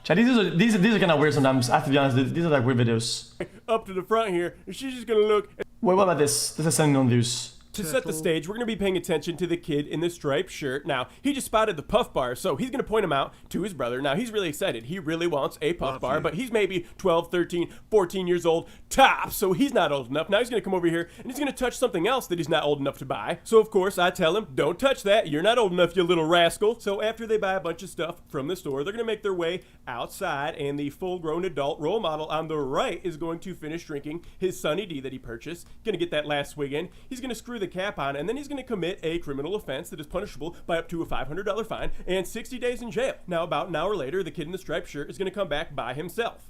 Chat, these are kind of weird sometimes. I have to be honest. These are like weird videos. Up to the front here, and she's just gonna look. Wait, what about this? This is sending on views. To set the stage, we're going to be paying attention to the kid in the striped shirt. Now, he just spotted the puff bar, so he's going to point him out to his brother. Now, he's really excited. He really wants a puff bar, but he's maybe 12, 13, 14 years old, top, so he's not old enough. Now, he's going to come over here, and he's going to touch something else that he's not old enough to buy. So, of course, I tell him, don't touch that. You're not old enough, you little rascal. So, after they buy a bunch of stuff from the store, they're going to make their way outside, and the full-grown adult role model on the right is going to finish drinking his Sunny D that he purchased. Going to get that last swig in. He's going to screw the cap on, and then he's going to commit a criminal offense that is punishable by up to a $500 fine and 60 days in jail. Now, about an hour later, the kid in the striped shirt is going to come back by himself.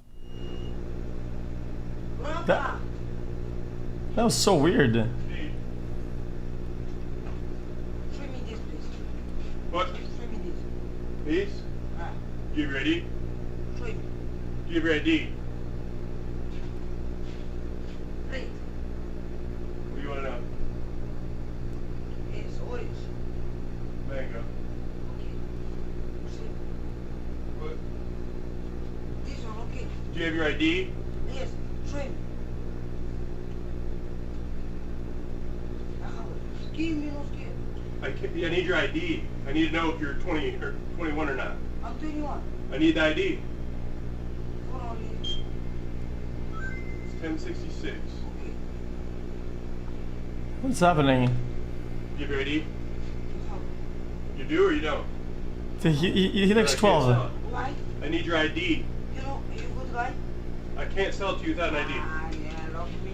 That was so weird. Show me this, please. What? Show me this. These? You ready? Show me. You ready? Please. What do you want to know? It's orange. Mango. Okay. See? What? This one, okay. Do you have your ID? Yes. Show me. Give me no skin. I need your ID. I need to know if you're 20 or 21 or not. I'm 21. I need the ID. Hold on, please. It's 1066. Okay. What's happening? You have your ID? No. You do or you don't? He looks I can't 12. sell it. Why? I need your ID. You know, you good guy? I can't sell it to you without an ID. Yeah, love me.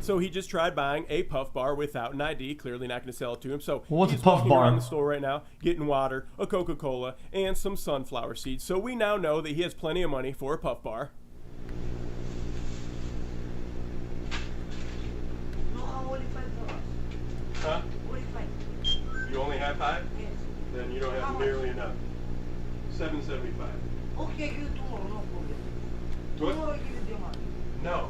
So he just tried buying a puff bar without an ID, clearly not going to sell it to him. So What's a he's puff walking bar? around the store right now, getting water, a Coca-Cola, and some sunflower seeds. So we now know that he has plenty of money for a puff bar. No, I'm only $5. Huh? Only 5. You only have 5? Yes. Then you don't How have much? nearly enough. 775. Okay, give it tomorrow, no problem. What? Tomorrow, give it the money. No.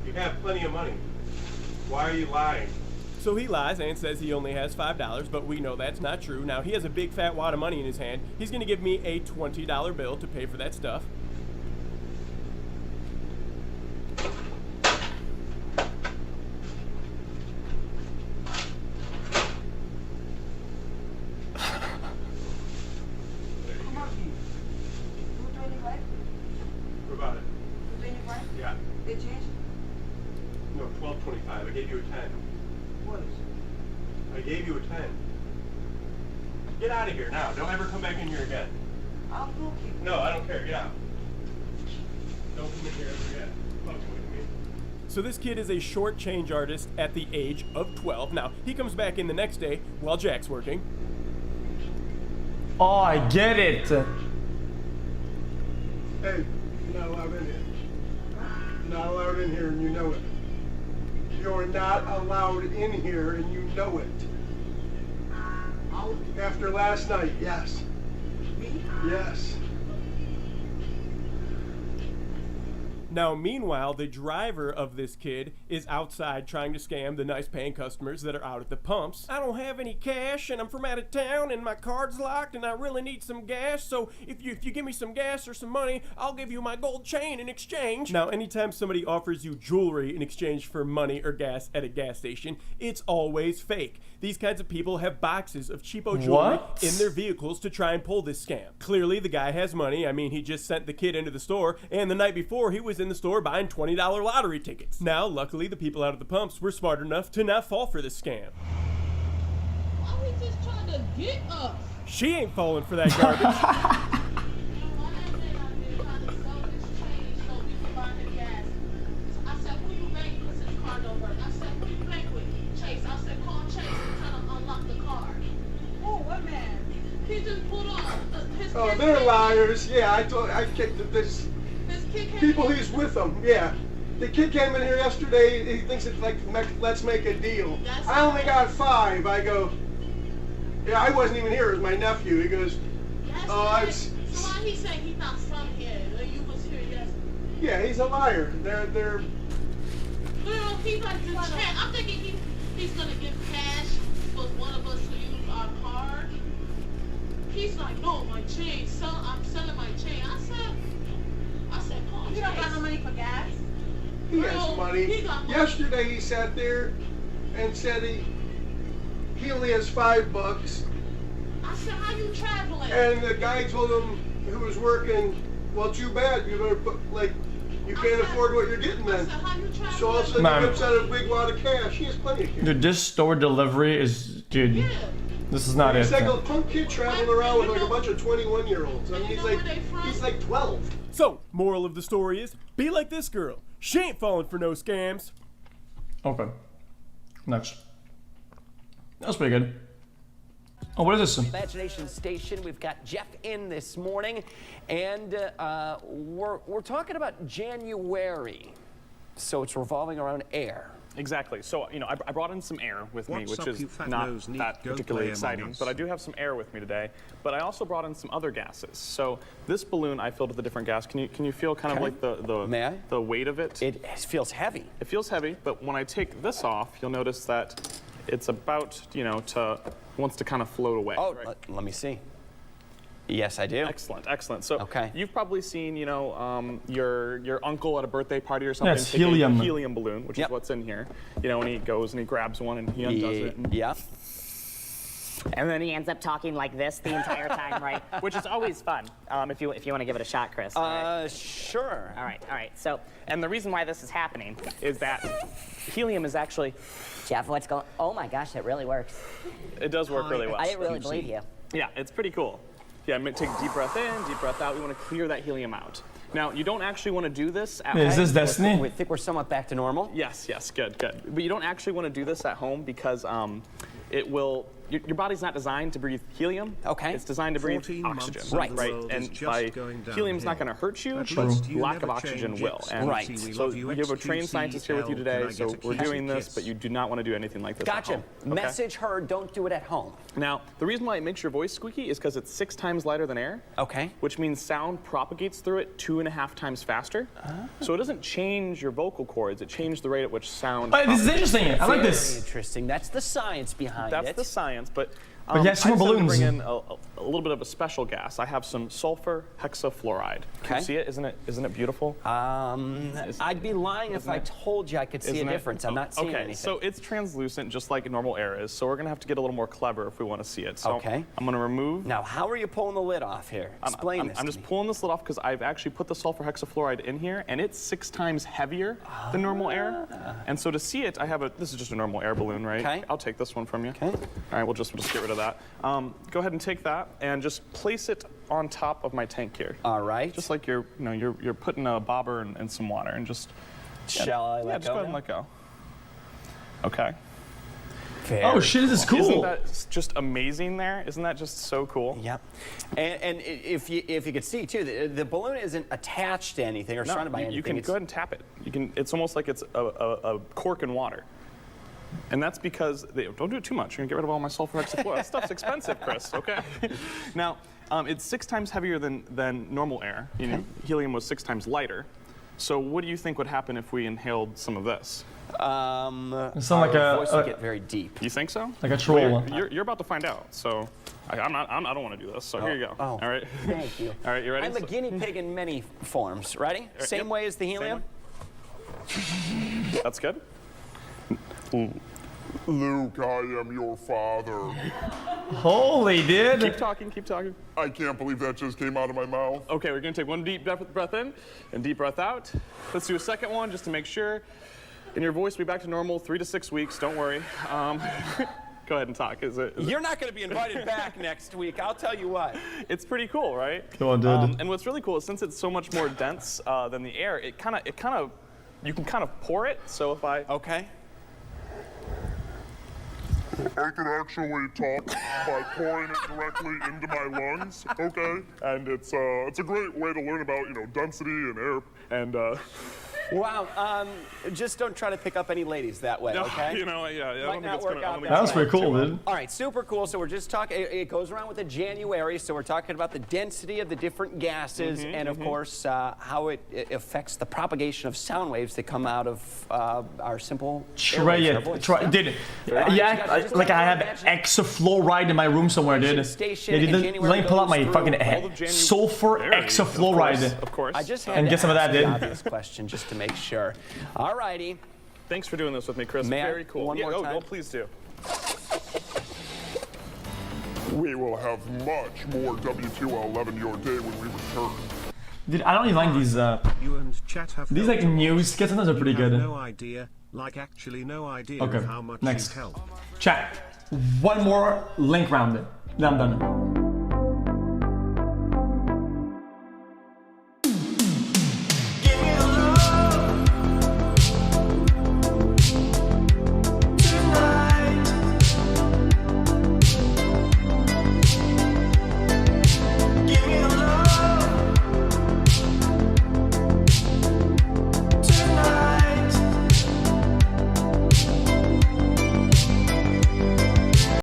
You have plenty of money. Why are you lying? So he lies and says he only has $5, but we know that's not true. Now, he has a big fat wad of money in his hand. He's going to give me a $20 bill to pay for that stuff. How much is it? 225? What about it? 225? Yeah. They change? No, 12.25. I gave you a 10. What is it? I gave you a 10. Get out of here now. Don't ever come back in here again. I'm looking. No, I don't care. Get out. Don't come in here ever again. Fucking with me. So this kid is a short change artist at the age of 12. Now, he comes back in the next day while Jack's working. Oh, I get it. Hey, you're not allowed in here. You're not allowed in here and you know it. You're not allowed in here and you know it. Out. After last night, yes. Me? Yes. Now, meanwhile, the driver of this kid is outside trying to scam the nice paying customers that are out at the pumps. I don't have any cash and I'm from out of town and my card's locked and I really need some gas. So if you give me some gas or some money, I'll give you my gold chain in exchange. Now, anytime somebody offers you jewelry in exchange for money or gas at a gas station, it's always fake. These kinds of people have boxes of cheapo jewelry What? in their vehicles to try and pull this scam. Clearly, the guy has money. I mean, he just sent the kid into the store, and the night before, he was in the store buying $20 lottery tickets. Now, luckily, the people out at the pumps were smart enough to not fall for this scam. Why we just trying to get us? She ain't falling for that garbage. You know, one day I've been trying to sell this change so we can buy the gas. So I said, who you bank with? His card don't work. I said, who you bank with? Chase. I said, call Chase and tell him unlock the card. Oh, what man? He just put on his Oh, kid they're came- liars. Yeah, I kicked this. His kid came People in- he's with them, yeah. The kid came in here yesterday, he thinks it's like, let's make a deal. That's I only got 5. I go, yeah, I wasn't even here, it was my nephew. He goes, That's oh, it. it's, So why he said he not from here? You was here yesterday. yeah, he's a liar. They're, Well, he's like the chat. I'm thinking he's gonna give cash for one of us to use our card. He's like, no, my chain, I'm selling my chain. I said, call You don't got no Chase. money for gas? He Bro, has money. he got money. Yesterday he sat there and said he only has $5. I said, how you traveling? And the guy told him who was working, well, too bad. You better put, like, you can't afford what you're getting I then. said, how you traveling? So all of a sudden Man. he rips out a big wad of cash. He has plenty of cash. Dude, this store delivery is, dude, Yeah. this is not it. He's like a punk kid traveling around with like a bunch of 21-year-olds. I mean, You know where they from? he's like 12. So, moral of the story is, be like this girl. She ain't falling for no scams. Okay. Next. That was pretty good. Oh, what is this? Imagination Station. We've got Jeff in this morning, and we're talking about January. So it's revolving around air. Exactly. So, you know, I brought in some air with me, What's which up, is you fat not nose neat? that Go particularly play Among exciting, Us. but I do have some air with me today. But I also brought in some other gases. So this balloon I filled with a different gas. Can you feel kind Okay. of like May I? the weight of it? It feels heavy. It feels heavy, but when I take this off, you'll notice that it's about, you know, wants to kind of float away. Oh, right? let me see. Yes, I do. Excellent, excellent. So Okay. you've probably seen, you know, your uncle at a birthday party or something it's take a helium. helium balloon, which Yep. is what's in here. You know, and he goes and he grabs one and he undoes it. And, Yeah. And then he ends up talking like this the entire time, right? Which is always fun. If you want to give it a shot, Chris. Sure. All right. So, and the reason why this is happening is that helium is actually. Jeff, what's going? Oh my gosh, it really works. It does work really well. I didn't really believe you. Yeah, it's pretty cool. Yeah, take a deep breath in, deep breath out. We want to clear that helium out. Now, you don't actually want to do this at home. Is this We Destiny? think we're somewhat back to normal. Yes, good. But you don't actually want to do this at home because it will. Your body's not designed to breathe helium. Okay. It's designed to breathe 14 oxygen. months and the Right. world And is just by going helium's not downhill. going to hurt you, At but least you lack never of oxygen change will. it. And Right. We so love you, we have a trained xQc, scientist here with you can today, I so get a we're kiss? doing this, Kiss. but you do not want to do anything like this at Gotcha. home. Okay? Message her, don't do it at home. Now, the reason why it makes your voice squeaky is because it's 6 times lighter than air. Okay. Which means sound propagates through it 2.5 times faster. So it doesn't change your vocal cords, it changes the rate at which sound. Oh, this is interesting. I like Very this. interesting. That's the science behind That's it. the science, but But yeah, some I decided to balloons. bring in a little bit of a special gas. I have some sulfur hexafluoride. Can Okay. you see it? Isn't it beautiful? I'd be lying if I told you I could see a Isn't it? difference. I'm not seeing okay, anything. so it's translucent just like normal air is. So we're gonna have to get a little more clever if we want to see it. So Okay. I'm gonna remove. Now, how are you pulling the lid off here? Explain this I'm to just me. pulling this lid off because I've actually put the sulfur hexafluoride in here, and it's 6 times heavier than normal air. And so to see it, I have this is just a normal air balloon, right? Okay. I'll take this one from you. Okay. All right, we'll just get rid of that. Go ahead and take that and just place it on top of my tank here. All right. Just like you're putting a bobber and some water, and just Shall I yeah, let just go? go ahead and let go. Okay. Oh shit, this is Isn't cool. that just amazing there? Isn't that just so cool? Yep. And if you could see too, the balloon isn't attached to anything or surrounded by anything. You can It's- go ahead and tap it. You can. It's almost like it's a cork in water. And that's because don't do it too much. You're gonna get rid of all my sulfur hexafluoride. That stuff's expensive, Chris. Okay. Now, it's 6 times heavier than normal air. You know, helium was 6 times lighter. So what do you think would happen if we inhaled some of this? It sounds our like voice would a get very deep. You think so? like a troll. You're about to find out. So I don't want to do this. So here you go. Oh. All right. Thank you. All right. You ready? I'm a guinea pig in many forms. Ready? Same way as the Same helium? way. That's good. Luke, I am your father. Holy dude. Keep talking. Keep talking. I can't believe that just came out of my mouth. Okay, we're gonna take one deep breath in and deep breath out. Let's do a second one just to make sure. And your voice will be back to normal 3 to 6 weeks. Don't worry. Go ahead and talk. Is it? You're not going to be invited back next week. I'll tell you what. It's pretty cool, right? Come on, dude. And what's really cool is since it's so much more dense than the air, you can kind of pour it. So if I Okay. I can actually talk by pouring it directly into my lungs, okay? And it's a great way to learn about, density and air. And Wow. Just don't try to pick up any ladies that way, No, okay? you know, yeah, I don't think not it's work gonna. I out don't think that That it's was gonna pretty work cool, too well. dude. All right, super cool. So we're just talking, it goes around with the January, so we're talking about the density of the different gases and, of course, how it affects the propagation of sound waves that come out of our simple Try airwaves, our it. voice. Try, dude. Yeah, like I have xFluoride in my room somewhere, dude. Station Yeah, in dude, January let me pull out my goes fucking through all of sulfur There you go. xFluoride. Of course. I just had And to get some of ask that, the dude. obvious question just to make sure. All righty. Thanks for doing this with me, Chris. May I? Very cool. One more time? Oh, please do. We will have much more W2L11 your day when we return. Dude, I don't even like these. You and chat have These like news skits. Sometimes are pretty have good. no idea, like actually no idea Okay, of how much next. you help. Chat. One more link round. Then I'm done.